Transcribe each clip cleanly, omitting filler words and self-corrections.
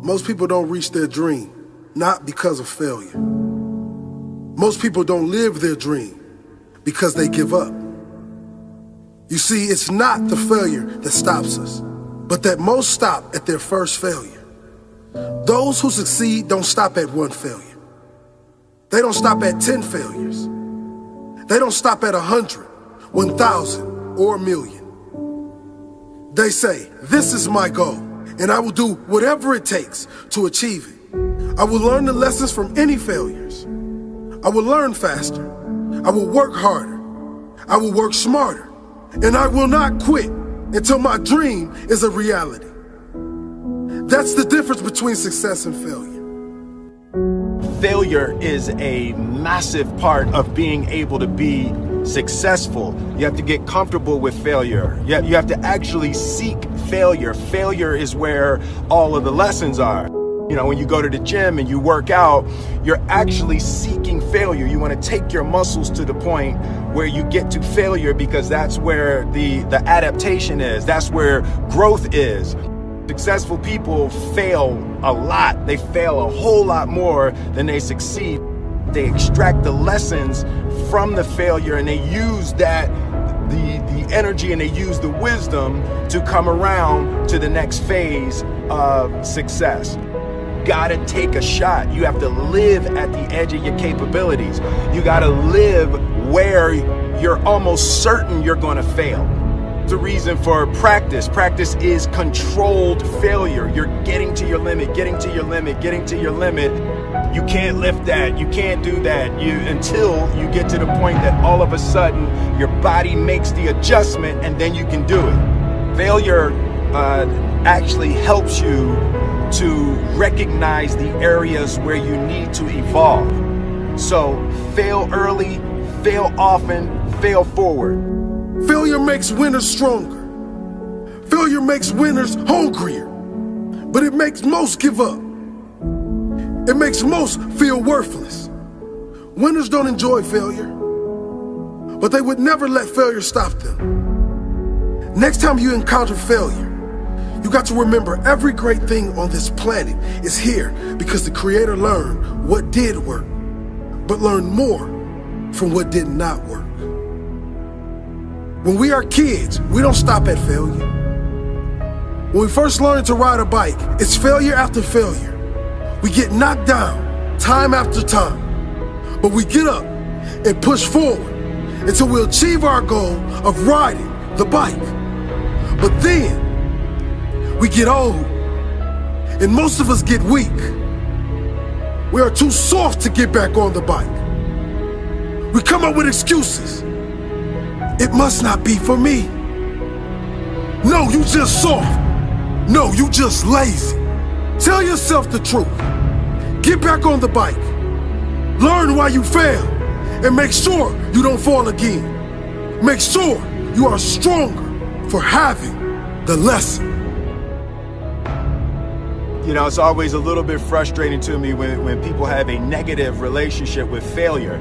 Most people don't reach their dream, not because of failure. Most people don't live their dream because they give up. You see, it's not the failure that stops us, but that most stop at their first failure. Those who succeed don't stop at one failure. They don't stop at 10 failures. They don't stop at 100, 1,000, or a million. They say, this is my goal, and I will do whatever it takes to achieve it. I will learn the lessons from any failures. I will learn faster. I will work harder. I will work smarter. And I will not quit until my dream is a reality. That's the difference between success and failure. Failure is a massive part of being able to be successful. You have to get comfortable with failure. You have to actually seek failure. Failure is where all of the lessons are. You know, when you go to the gym and you work out, you're actually seeking failure. You want to take your muscles to the point where you get to failure, because that's where the adaptation is. That's where growth is. Successful people fail a lot. They fail a whole lot more than they succeed. They extract the lessons from the failure, and they use that, the energy, and they use the wisdom to come around to the next phase of success. Gotta take a shot. You have to live at the edge of your capabilities. You gotta live where you're almost certain you're gonna fail. The reason for practice. Practice is controlled failure. You're getting to your limit, getting to your limit, getting to your limit. You can't lift that. You can't do that until you get to the point that all of a sudden your body makes the adjustment, and then you can do it. Failure actually helps you to recognize the areas where you need to evolve. So fail early, fail often, fail forward. Failure makes winners stronger. Failure makes winners hungrier. But it makes most give up. It makes most feel worthless. Winners don't enjoy failure, but they would never let failure stop them. Next time you encounter failure, you got to remember every great thing on this planet is here because the Creator learned what did work, but learned more from what did not work. When we are kids, we don't stop at failure. When we first learn to ride a bike, it's failure after failure. We get knocked down time after time, but we get up and push forward until we achieve our goal of riding the bike. But then we get old, and most of us get weak. We are too soft to get back on the bike. We come up with excuses. It must not be for me. No, you just soft. No, you just lazy. Tell yourself the truth. Get back on the bike. Learn why you failed, and make sure you don't fall again. Make sure you are stronger for having the lesson. You know, it's always a little bit frustrating to me when people have a negative relationship with failure.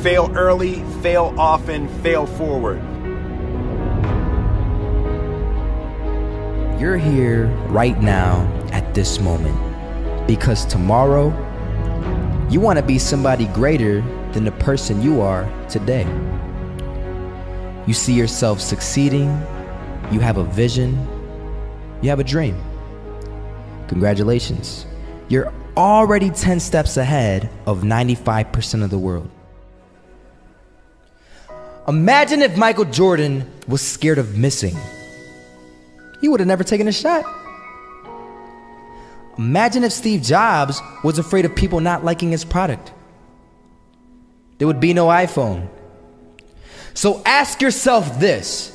Fail early, fail often, fail forward. You're here right now at this moment because tomorrow you want to be somebody greater than the person you are today. You see yourself succeeding, you have a vision, you have a dream. Congratulations. You're already 10 steps ahead of 95% of the world. Imagine if Michael Jordan was scared of missing. He would have never taken a shot. Imagine if Steve Jobs was afraid of people not liking his product. There would be no iPhone. So ask yourself this.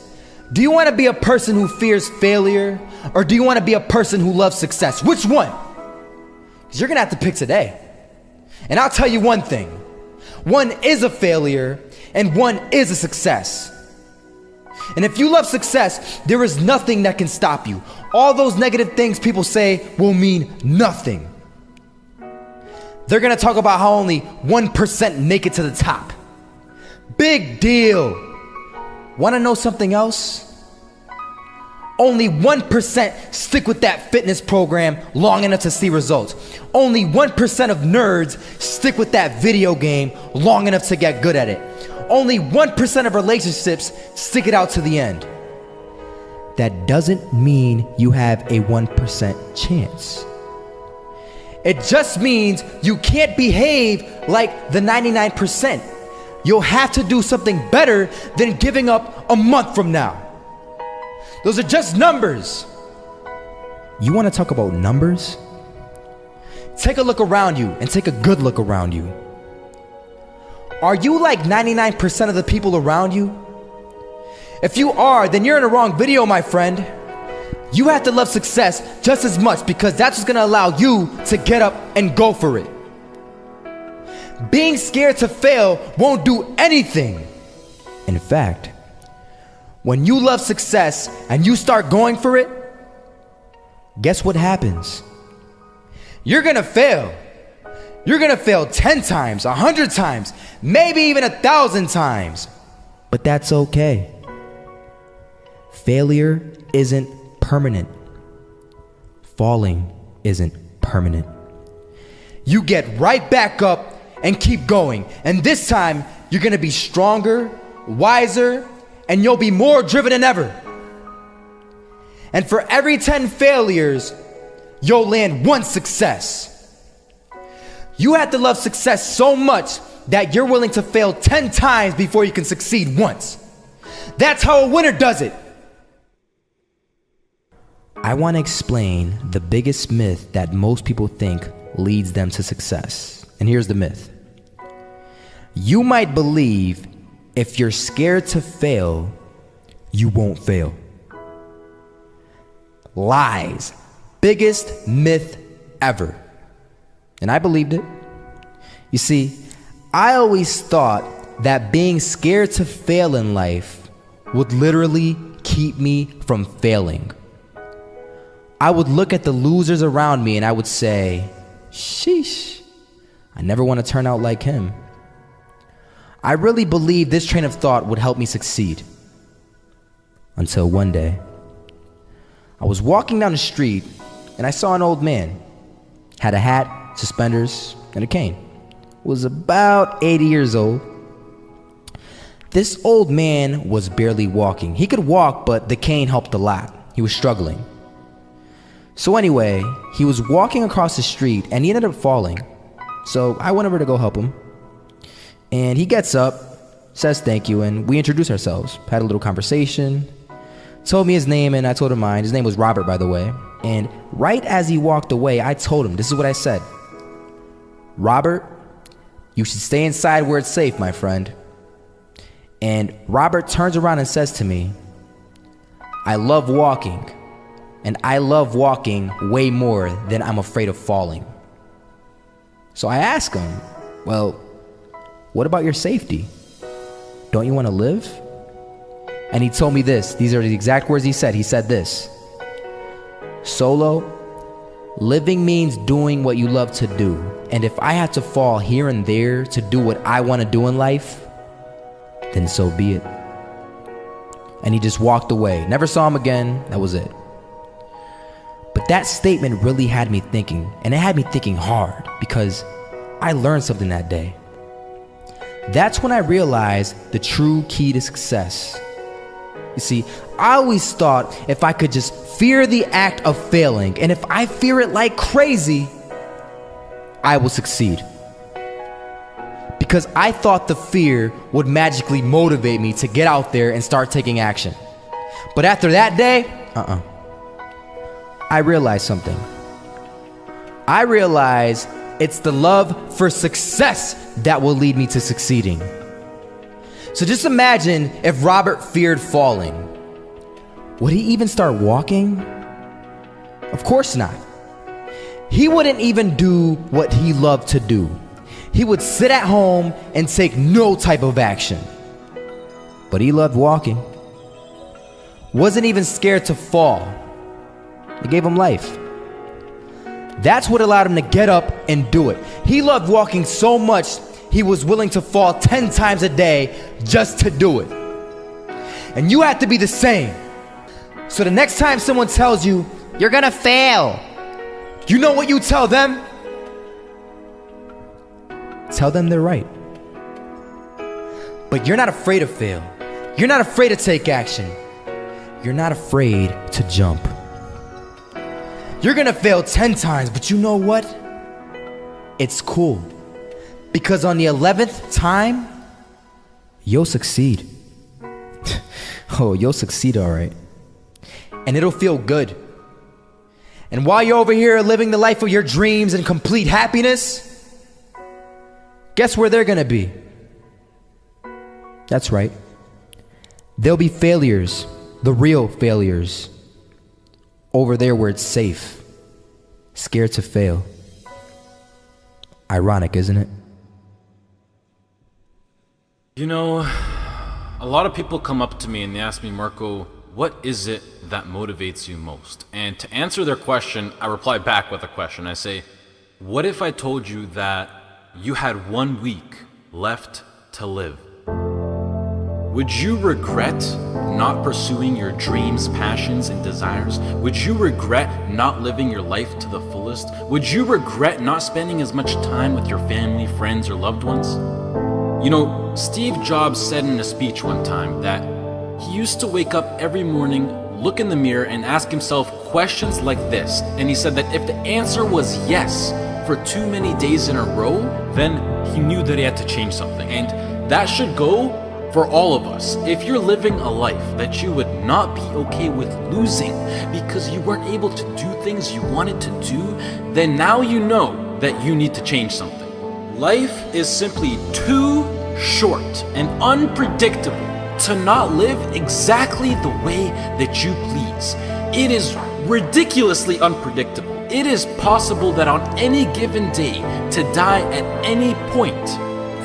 Do you want to be a person who fears failure, or do you want to be a person who loves success? Which one? Because you're going to have to pick today. And I'll tell you one thing. One is a failure, and one is a success. And if you love success, there is nothing that can stop you. All those negative things people say will mean nothing. They're going to talk about how only 1% make it to the top. Big deal. Want to know something else? Only 1% stick with that fitness program long enough to see results. Only 1% of nerds stick with that video game long enough to get good at it. Only 1% of relationships stick it out to the end. That doesn't mean you have a 1% chance. It just means you can't behave like the 99%. You'll have to do something better than giving up a month from now. Those are just numbers. You want to talk about numbers? Take a look around you and take a good look around you. Are you like 99% of the people around you? If you are, then you're in the wrong video, my friend. You have to love success just as much because that's what's gonna allow you to get up and go for it. Being scared to fail won't do anything. In fact, when you love success and you start going for it, guess what happens? You're gonna fail. You're gonna fail 10 times, 100 times, maybe even 1,000 times. But that's okay. Failure isn't permanent. Falling isn't permanent. You get right back up and keep going. And this time, you're gonna be stronger, wiser, and you'll be more driven than ever. And for every 10 failures, you'll land one success. You have to love success so much that you're willing to fail 10 times before you can succeed once. That's how a winner does it. I want to explain the biggest myth that most people think leads them to success. And here's the myth. You might believe if you're scared to fail, you won't fail. Lies. Biggest myth ever. And I believed it. You see, I always thought that being scared to fail in life would literally keep me from failing. I would look at the losers around me and I would say, sheesh, I never want to turn out like him. I really believed this train of thought would help me succeed. Until one day, I was walking down the street and I saw an old man. Had a hat, suspenders, and a cane. Was about 80 years old. This old man was barely walking. He could walk, but the cane helped a lot. He was struggling. So anyway, he was walking across the street and he ended up falling. So I went over to go help him. And he gets up, says thank you, and we introduced ourselves. Had a little conversation. Told me his name and I told him mine. His name was Robert, by the way. And right as he walked away, I told him, this is what I said. Robert, you should stay inside where it's safe, my friend. And Robert turns around and says to me, I love walking. And I love walking way more than I'm afraid of falling. So I asked him, well, what about your safety? Don't you want to live? And he told me this. These are the exact words he said. He said this. Solo, living means doing what you love to do. And if I have to fall here and there to do what I want to do in life, then so be it. And he just walked away. Never saw him again. That was it. But that statement really had me thinking, and it had me thinking hard because I learned something that day. That's when I realized the true key to success. You see, I always thought if I could just fear the act of failing, and if I fear it like crazy, I will succeed. Because I thought the fear would magically motivate me to get out there and start taking action. But after that day, I realized something. I realized it's the love for success that will lead me to succeeding. So just imagine if Robert feared falling. Would he even start walking? Of course not. He wouldn't even do what he loved to do. He would sit at home and take no type of action. But he loved walking. Wasn't even scared to fall. It gave him life. That's what allowed him to get up and do it. He loved walking so much, he was willing to fall 10 times a day just to do it. And you have to be the same. So the next time someone tells you, you're gonna fail, you know what you tell them? Tell them they're right. But you're not afraid to fail. You're not afraid to take action. You're not afraid to jump. You're gonna fail 10 times, but you know what? It's cool. Because on the 11th time, you'll succeed. Oh, you'll succeed, all right. And it'll feel good. And while you're over here living the life of your dreams and complete happiness, guess where they're gonna be? That's right. They'll be failures, the real failures, over there where it's safe, scared to fail. Ironic, isn't it? You know, a lot of people come up to me and they ask me, Marco, what is it that motivates you most? And to answer their question, I reply back with a question. I say, what if I told you that you had 1 week left to live? Would you regret not pursuing your dreams, passions, and desires? Would you regret not living your life to the fullest? Would you regret not spending as much time with your family, friends, or loved ones? You know, Steve Jobs said in a speech one time that he used to wake up every morning, look in the mirror, and ask himself questions like this. And he said that if the answer was yes for too many days in a row, then he knew that he had to change something. And that should go for all of us. If you're living a life that you would not be okay with losing because you weren't able to do things you wanted to do, then now you know that you need to change something. Life is simply too short and unpredictable to not live exactly the way that you please. It is ridiculously unpredictable. It is possible that on any given day to die at any point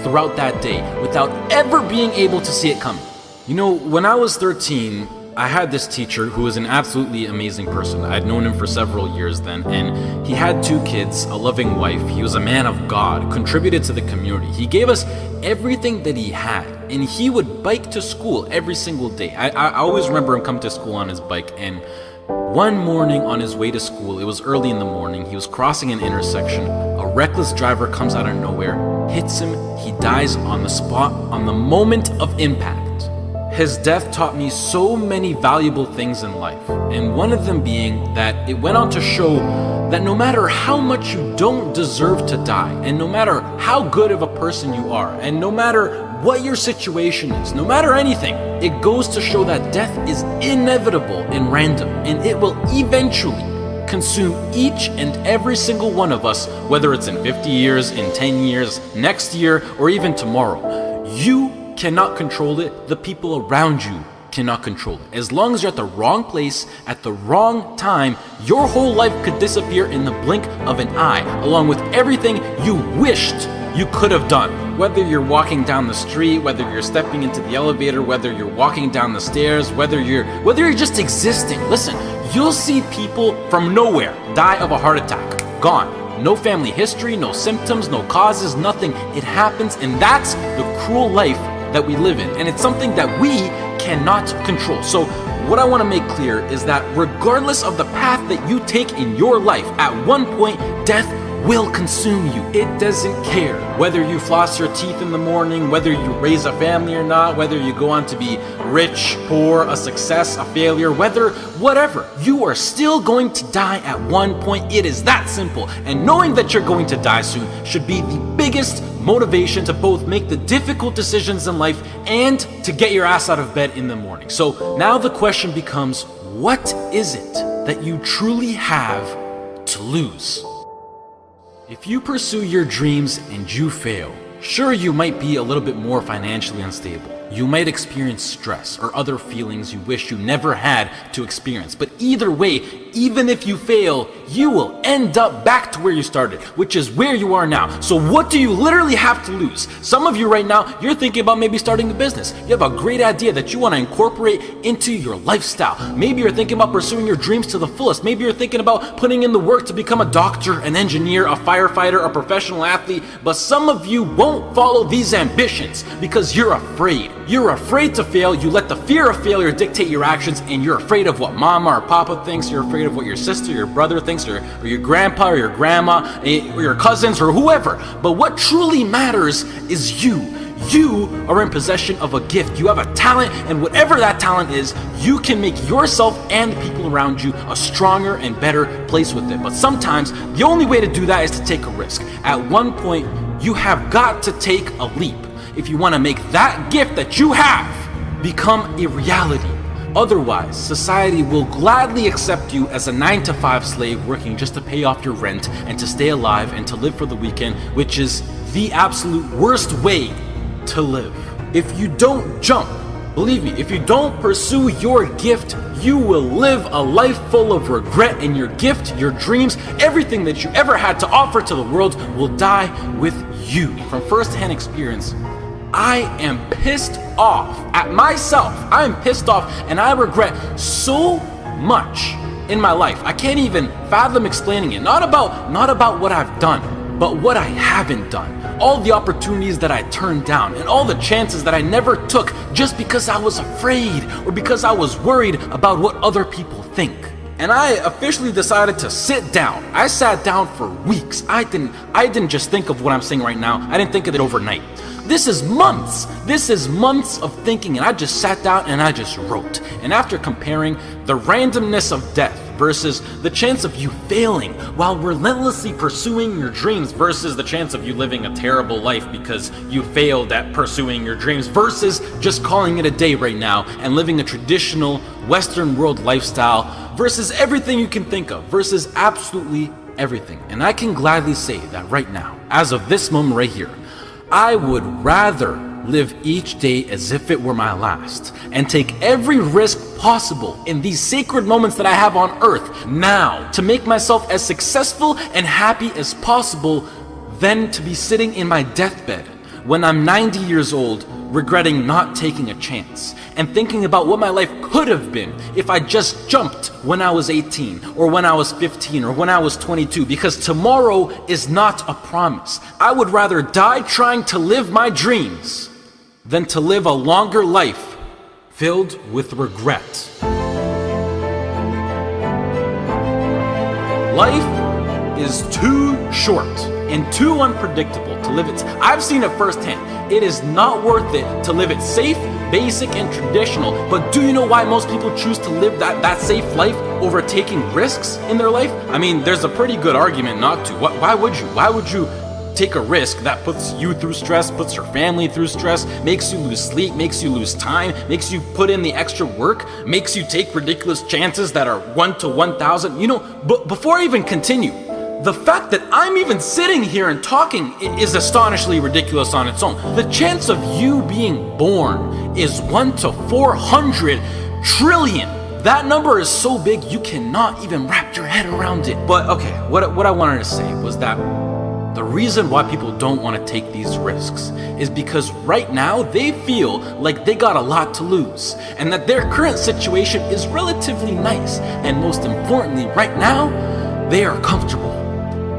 throughout that day without ever being able to see it coming. You know, when I was 13, I had this teacher who was an absolutely amazing person. I'd known him for several years then, and he had 2 kids, a loving wife. He was a man of God, contributed to the community. He gave us everything that he had, and he would bike to school every single day. I always remember him coming to school on his bike, and one morning on his way to school, it was early in the morning, he was crossing an intersection. A reckless driver comes out of nowhere, hits him, he dies on the spot, on the moment of impact. His death taught me so many valuable things in life, and one of them being that it went on to show that no matter how much you don't deserve to die, and no matter how good of a person you are, and no matter what your situation is, no matter anything, it goes to show that death is inevitable and random, and it will eventually consume each and every single one of us, whether it's in 50 years, in 10 years, next year, or even tomorrow. You cannot control it. The people around you cannot control it. As long as you're at the wrong place at the wrong time, your whole life could disappear in the blink of an eye, along with everything you wished you could have done. Whether you're walking down the street, whether you're stepping into the elevator, whether you're walking down the stairs, whether you're just existing. Listen, you'll see people from nowhere die of a heart attack. Gone. No family history, no symptoms, no causes, nothing. It happens, and that's the cruel life that we live in, and it's something that we cannot control. So what I want to make clear is that regardless of the path that you take in your life, at one point death will consume you. It doesn't care whether you floss your teeth in the morning, whether you raise a family or not, whether you go on to be rich, poor, a success, a failure, whatever, you are still going to die at one point. It is that simple. And knowing that you're going to die soon should be the biggest motivation to both make the difficult decisions in life and to get your ass out of bed in the morning. So now the question becomes, what is it that you truly have to lose? If you pursue your dreams and you fail, sure, you might be a little bit more financially unstable. You might experience stress or other feelings you wish you never had to experience. But either way, even if you fail, you will end up back to where you started, which is where you are now. So what do you literally have to lose? Some of you right now, you're thinking about maybe starting a business. You have a great idea that you want to incorporate into your lifestyle. Maybe you're thinking about pursuing your dreams to the fullest. Maybe you're thinking about putting in the work to become a doctor, an engineer, a firefighter, a professional athlete. But some of you won't follow these ambitions because you're afraid. You're afraid to fail. You let the fear of failure dictate your actions, and you're afraid of what mama or papa thinks. You're afraid of what your sister, your brother thinks, or your grandpa or your grandma, or your cousins, or whoever. But what truly matters is you. You are in possession of a gift. You have a talent, and whatever that talent is, you can make yourself and the people around you a stronger and better place with it. But sometimes the only way to do that is to take a risk. At one point, you have got to take a leap if you want to make that gift that you have become a reality. Otherwise, society will gladly accept you as a 9-to-5 slave working just to pay off your rent and to stay alive and to live for the weekend, which is the absolute worst way to live. If you don't jump, believe me, if you don't pursue your gift, you will live a life full of regret, and your gift, your dreams, everything that you ever had to offer to the world will die with you. From first-hand experience, I am pissed off at myself. I am pissed off, and I regret so much in my life. I can't even fathom explaining it. Not about what I've done, but what I haven't done. All the opportunities that I turned down, and all the chances that I never took just because I was afraid or because I was worried about what other people think. And I officially decided to sit down. I sat down for weeks. I didn't just think of what I'm saying right now. I didn't think of it overnight. This is months. This is months of thinking, and I just sat down and I just wrote. And after comparing the randomness of death versus the chance of you failing while relentlessly pursuing your dreams versus the chance of you living a terrible life because you failed at pursuing your dreams versus just calling it a day right now and living a traditional Western world lifestyle versus everything you can think of versus absolutely everything. And I can gladly say that right now, as of this moment right here, I would rather live each day as if it were my last and take every risk possible in these sacred moments that I have on earth now to make myself as successful and happy as possible than to be sitting in my deathbed when I'm 90 years old regretting not taking a chance and thinking about what my life could have been if I just jumped when I was 18 or when I was 15 or when I was 22, because tomorrow is not a promise. I would rather die trying to live my dreams than to live a longer life filled with regret. Life is too short and too unpredictable to live it. I've seen it firsthand. It is not worth it to live it safe, basic, and traditional. But do you know why most people choose to live that safe life over taking risks in their life? I mean, there's a pretty good argument not to. Why would you? Why would you take a risk that puts you through stress, puts your family through stress, makes you lose sleep, makes you lose time, makes you put in the extra work, makes you take ridiculous chances that are 1 to 1,000? You know, but before I even continue, the fact that I'm even sitting here and talking is astonishingly ridiculous on its own. The chance of you being born is 1 to 400 trillion. That number is so big you cannot even wrap your head around it. But okay, what I wanted to say was that the reason why people don't want to take these risks is because right now they feel like they got a lot to lose and that their current situation is relatively nice. And most importantly, right now, they are comfortable.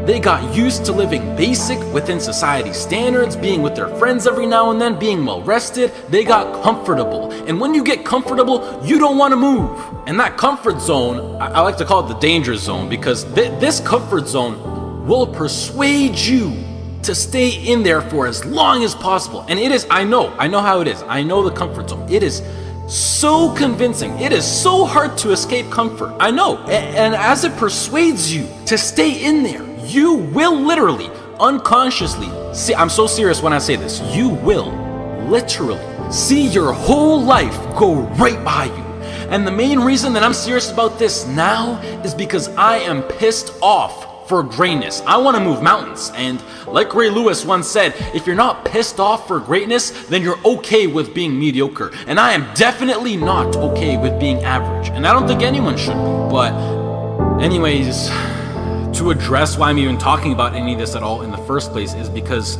They got used to living basic within society standards, being with their friends every now and then, being well rested. They got comfortable. And when you get comfortable, you don't want to move. And that comfort zone, I like to call it the danger zone, because this comfort zone will persuade you to stay in there for as long as possible. And it is, I know how it is. I know the comfort zone. It is so convincing. It is so hard to escape comfort. I know. And as it persuades you to stay in there, you will literally, unconsciously, see, I'm so serious when I say this, you will literally see your whole life go right by you. And the main reason that I'm serious about this now is because I am pissed off for greatness. I want to move mountains. And like Ray Lewis once said, if you're not pissed off for greatness, then you're okay with being mediocre. And I am definitely not okay with being average. And I don't think anyone should be. But anyways, to address why I'm even talking about any of this at all in the first place is because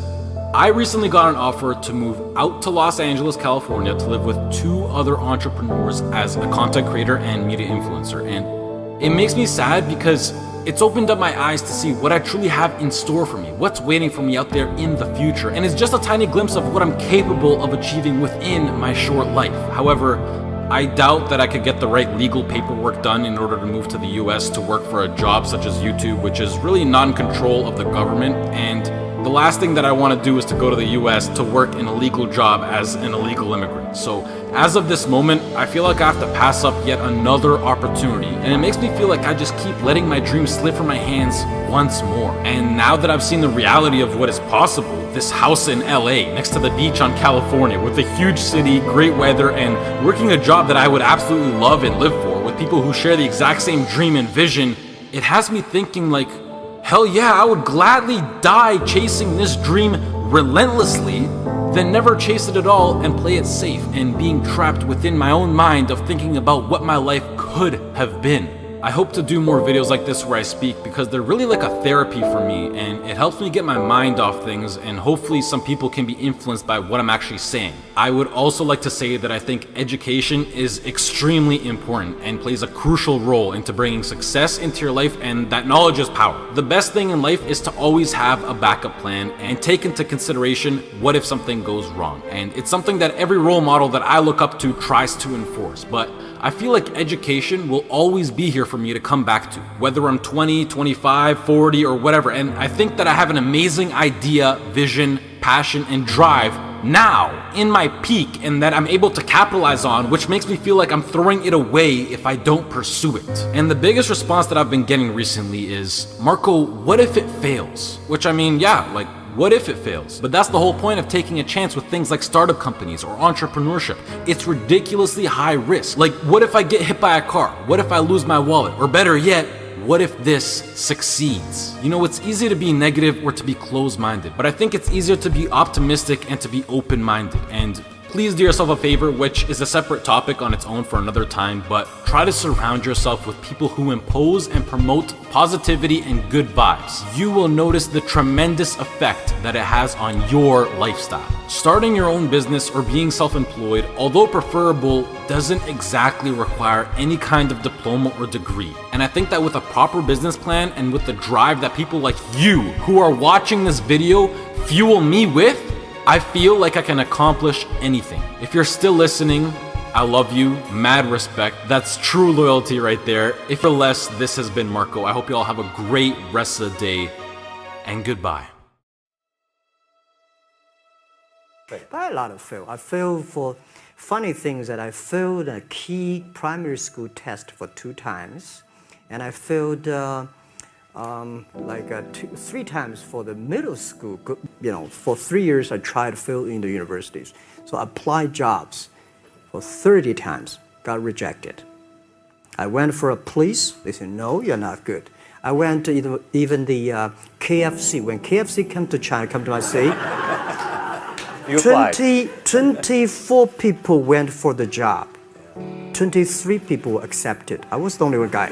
I recently got an offer to move out to Los Angeles, California to live with 2 other entrepreneurs as a content creator and media influencer. And it makes me sad because it's opened up my eyes to see what I truly have in store for me, what's waiting for me out there in the future, and it's just a tiny glimpse of what I'm capable of achieving within my short life. However, I doubt that I could get the right legal paperwork done in order to move to the US to work for a job such as YouTube, which is really not in control of the government, and the last thing that I want to do is to go to the US to work in a legal job as an illegal immigrant. So as of this moment, I feel like I have to pass up yet another opportunity, and it makes me feel like I just keep letting my dreams slip from my hands once more. And now that I've seen the reality of what is possible, this house in LA next to the beach on California with a huge city, great weather, and working a job that I would absolutely love and live for with people who share the exact same dream and vision, it has me thinking like, hell yeah, I would gladly die chasing this dream relentlessly than never chase it at all and play it safe and being trapped within my own mind of thinking about what my life could have been. I hope to do more videos like this where I speak because they're really like a therapy for me, and it helps me get my mind off things, and hopefully some people can be influenced by what I'm actually saying. I would also like to say that I think education is extremely important and plays a crucial role into bringing success into your life, and that knowledge is power. The best thing in life is to always have a backup plan and take into consideration what if something goes wrong, and it's something that every role model that I look up to tries to enforce. But I feel like education will always be here for me to come back to, whether I'm 20, 25, 40, or whatever. And I think that I have an amazing idea, vision, passion, and drive now in my peak, and that I'm able to capitalize on, which makes me feel like I'm throwing it away if I don't pursue it. And the biggest response that I've been getting recently is, Marco, what if it fails? Which, I mean, yeah, like, what if it fails? But that's the whole point of taking a chance with things like startup companies or entrepreneurship. It's ridiculously high risk. Like, what if I get hit by a car? What if I lose my wallet? Or better yet, what if this succeeds? You know, it's easy to be negative or to be closed-minded, but I think it's easier to be optimistic and to be open-minded. And please do yourself a favor, which is a separate topic on its own for another time, but try to surround yourself with people who impose and promote positivity and good vibes. You will notice the tremendous effect that it has on your lifestyle. Starting your own business or being self-employed, although preferable, doesn't exactly require any kind of diploma or degree. And I think that with a proper business plan and with the drive that people like you who are watching this video fuel me with, I feel like I can accomplish anything. If you're still listening, I love you, mad respect. That's true loyalty right there. If you're less, this has been Marco. I hope you all have a great rest of the day, and goodbye. By a lot of fail. I failed for funny things that I failed a key primary school test for 2 times, and I failed 3 times for the middle school. You know, for 3 years I tried to fill in the universities. So I applied jobs for 30 times, got rejected. I went for a police, they said, no, you're not good. I went to even the KFC. When KFC came to China, come to my city, 24 people went for the job. 23 people were accepted. I was the only one guy.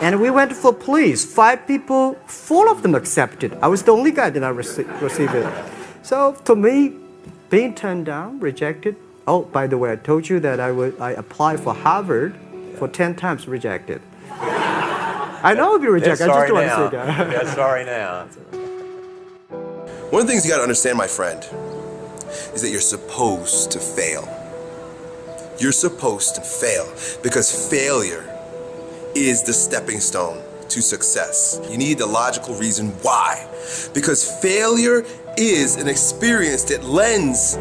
And we went for police. 5 people, 4 of them accepted. I was the only guy that I received it. So to me, being turned down, rejected. Oh, by the way, I told you that I applied for Harvard for 10 times, rejected. I know I'll be rejected. I just don't want to say that. Yeah, sorry now. One of the things you got to understand, my friend, is that you're supposed to fail. You're supposed to fail because failure is the stepping stone to success. You need the logical reason why. Because failure is an experience that lends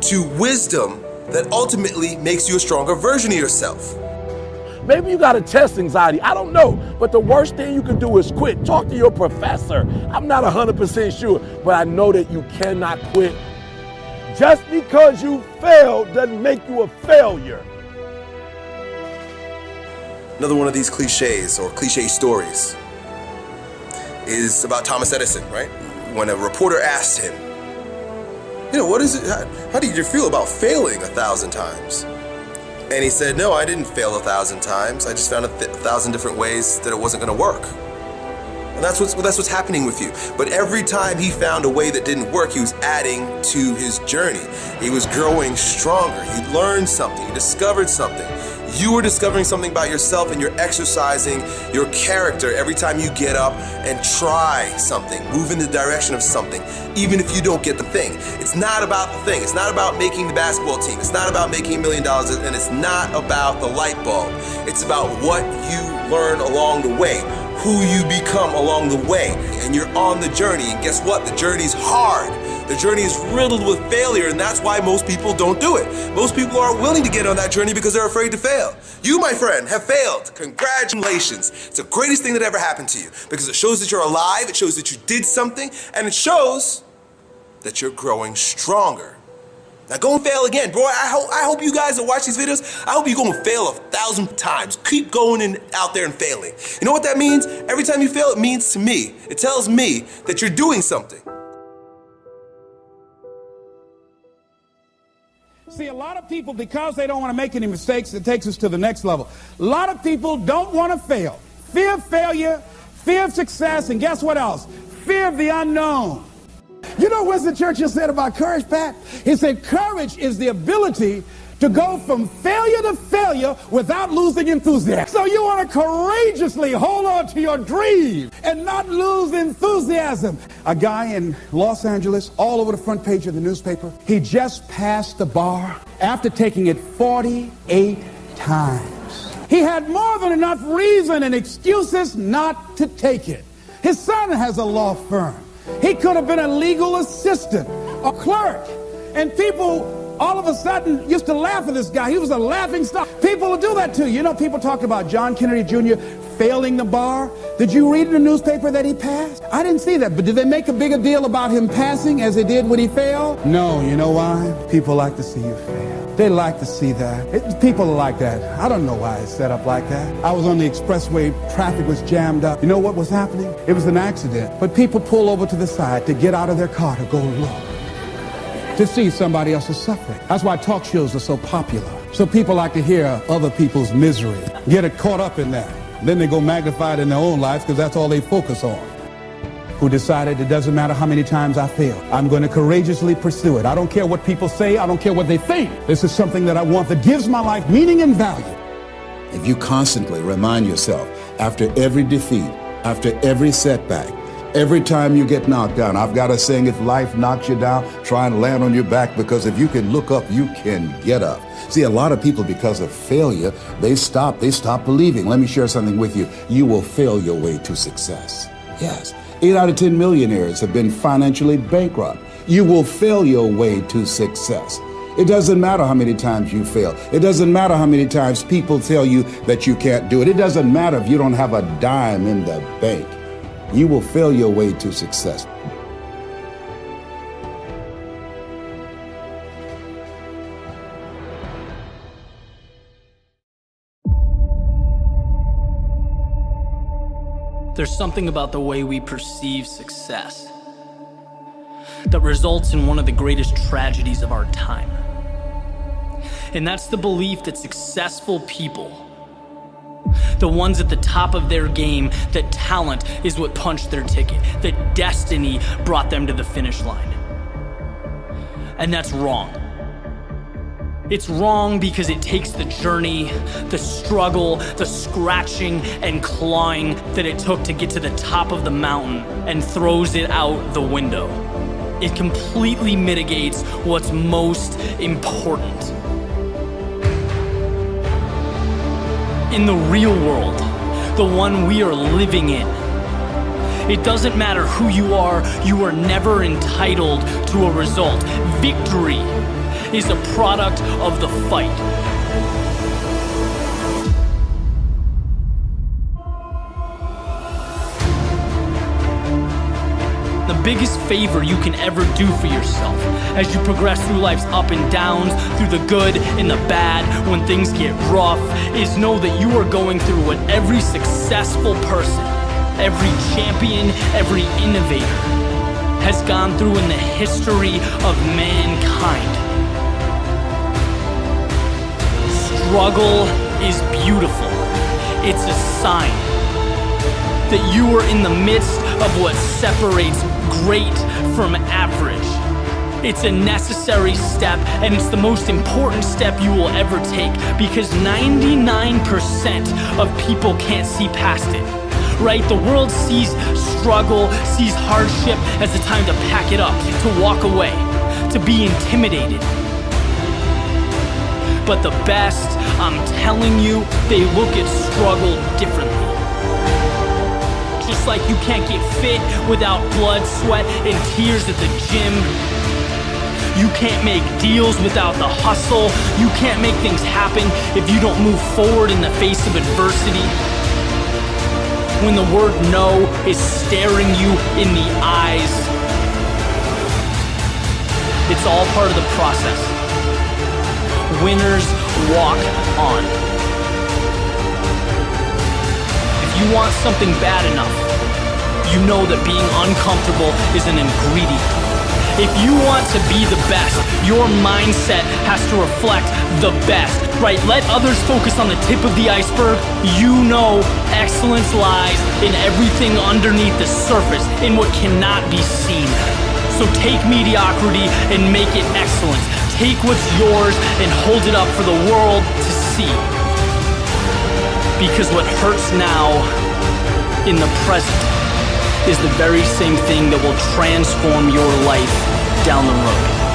to wisdom that ultimately makes you a stronger version of yourself. Maybe you got a test anxiety, I don't know, but the worst thing you can do is quit. Talk to your professor. I'm not 100% sure, but I know that you cannot quit. Just because you failed doesn't make you a failure. Another one of these cliches or cliche stories is about Thomas Edison, right? When a reporter asked him, you know, what is it, how did you feel about failing 1,000 times? And he said, no, I didn't fail 1,000 times. I just found 1,000 different ways that it wasn't going to work. And that's what's happening with you. But every time he found a way that didn't work, he was adding to his journey. He was growing stronger. He learned something. He discovered something. You are discovering something about yourself, and you're exercising your character every time you get up and try something, move in the direction of something, even if you don't get the thing. It's not about the thing. It's not about making the basketball team. It's not about making $1 million, and it's not about the light bulb. It's about what you learn along the way, who you become along the way, and you're on the journey. And guess what? The journey's hard. The journey is riddled with failure, and that's why most people don't do it. Most people aren't willing to get on that journey because they're afraid to fail. You, my friend, have failed. Congratulations. It's the greatest thing that ever happened to you because it shows that you're alive, it shows that you did something, and it shows that you're growing stronger. Now go and fail again. Bro, I hope you guys that watch these videos, I hope you go and fail 1,000 times. Keep going out there and failing. You know what that means? Every time you fail, it means to me, it tells me that you're doing something. See, a lot of people, because they don't want to make any mistakes, it takes us to the next level. A lot of people don't want to fail. Fear of failure, fear of success, and guess what else? Fear of the unknown. You know what Winston Churchill said about courage, Pat? He said, courage is the ability to go from failure to failure without losing enthusiasm. So you want to courageously hold on to your dream and not lose enthusiasm. A guy in Los Angeles, all over the front page of the newspaper, he just passed the bar after taking it 48 times. He had more than enough reason and excuses not to take it. His son has a law firm. He could have been a legal assistant, a clerk, and people all of a sudden used to laugh at this guy. He was a laughing stock. People will do that to you. You know, people talk about John Kennedy Jr. failing the bar. Did you read in the newspaper that he passed? I didn't see that, but did they make a bigger deal about him passing as they did when he failed? No, you know why? People like to see you fail. They like to see that. People are like that. I don't know why it's set up like that. I was on the expressway, traffic was jammed up. You know what was happening? It was an accident. But people pull over to the side to get out of their car to go look, to see somebody else's suffering. That's why talk shows are so popular. So people like to hear other people's misery, get it caught up in that. Then they go magnify it in their own lives because that's all they focus on. Who decided it doesn't matter how many times I fail. I'm going to courageously pursue it. I don't care what people say. I don't care what they think. This is something that I want that gives my life meaning and value. If you constantly remind yourself after every defeat, after every setback, every time you get knocked down, I've got a saying, if life knocks you down, try and land on your back, because if you can look up, you can get up. See, a lot of people, because of failure, they stop believing. Let me share something with you. You will fail your way to success. Yes. 8 out of 10 millionaires have been financially bankrupt. You will fail your way to success. It doesn't matter how many times you fail. It doesn't matter how many times people tell you that you can't do it. It doesn't matter if you don't have a dime in the bank. You will fail your way to success. There's something about the way we perceive success that results in one of the greatest tragedies of our time. And that's the belief that successful people, the ones at the top of their game, that talent is what punched their ticket, that destiny brought them to the finish line. And that's wrong. It's wrong because it takes the journey, the struggle, the scratching and clawing that it took to get to the top of the mountain and throws it out the window. It completely mitigates what's most important. In the real world, the one we are living in, it doesn't matter who you are never entitled to a result. Victory is a product of the fight. The biggest favor you can ever do for yourself as you progress through life's up and downs, through the good and the bad, when things get rough, is know that you are going through what every successful person, every champion, every innovator has gone through in the history of mankind. Struggle is beautiful. It's a sign that you are in the midst of what separates great from average. It's a necessary step, and it's the most important step you will ever take, because 99% of people can't see past it. Right? The world sees struggle, sees hardship as a time to pack it up, to walk away, to be intimidated. But the best, I'm telling you, they look at struggle differently. Just like you can't get fit without blood, sweat, and tears at the gym. You can't make deals without the hustle. You can't make things happen if you don't move forward in the face of adversity. When the word no is staring you in the eyes, it's all part of the process. Winners walk on. If you want something bad enough, you know that being uncomfortable is an ingredient. If you want to be the best, your mindset has to reflect the best, right? Let others focus on the tip of the iceberg. You know excellence lies in everything underneath the surface, in what cannot be seen. So take mediocrity and make it excellence. Take what's yours and hold it up for the world to see. Because what hurts now in the present is the very same thing that will transform your life down the road.